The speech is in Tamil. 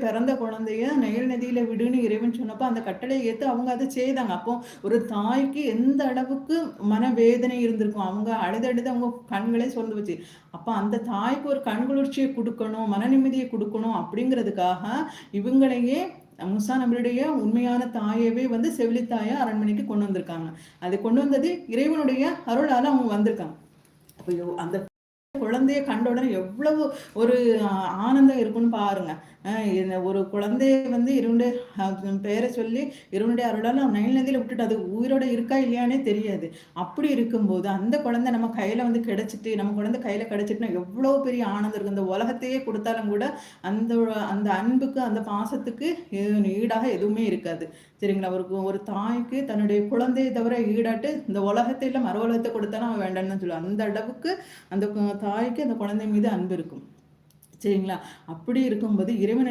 பிறந்த குழந்தைய நைல் நதியில விடுன்னு இறைவன் சொன்னப்போ அந்த கட்டளையை ஏற்று அவங்க அதை செய்தாங்க. அப்போ ஒரு தாய்க்கு எந்த அளவுக்கு மனவேதனை இருந்திருக்கும். அவங்க அழுது அழுது அவங்க கண்களே சொந்து வச்சு. அப்போ அந்த தாய்க்கு ஒரு கண்குளிர்ச்சியை கொடுக்கணும், மன நிம்மதியை கொடுக்கணும் அப்படிங்கிறதுக்காக இவங்களையே முசா நம்மளுடைய உண்மையான தாயவே செவிலித்தாயா அரண்மனைக்கு கொண்டு வந்திருக்காங்க. அது கொண்டு வந்தது இறைவனுடைய அருளால அவங்க வந்திருக்காங்க. அப்போ அந்த குழந்தைய கண்ட உடனே எவ்வளவு ஒரு ஆனந்தம் இருக்குன்னு பாருங்க. ஒரு குழந்தைய இறைவனுடைய பெயரை சொல்லி இறைவனுடைய அருளால நைல் நதியில விட்டுட்டு அது உயிரோட இருக்கா இல்லையானே தெரியாது. அப்படி இருக்கும்போது அந்த குழந்தை நம்ம கையில கிடைச்சிட்டு, நம்ம குழந்தை கையில கிடைச்சிட்டுனா எவ்வளவு பெரிய ஆனந்தம் இருக்கு. இந்த உலகத்தையே கொடுத்தாலும் கூட அந்த அந்த அன்புக்கு அந்த பாசத்துக்கு ஈடாக எதுவுமே இருக்காது. சரிங்களா? ஒரு தாய்க்கு தன்னுடைய குழந்தையை தவிர ஈடாட்டு இந்த உலகத்தை இல்லை மறு உலகத்தை கொடுத்தாலும் அவன் வேண்டான்னு தான் சொல்லுவான். அந்த அளவுக்கு அந்த தாய்க்கு அந்த குழந்தை மீது அன்பு இருக்கும். சரிங்களா? அப்படி இருக்கும்போது இறைவன்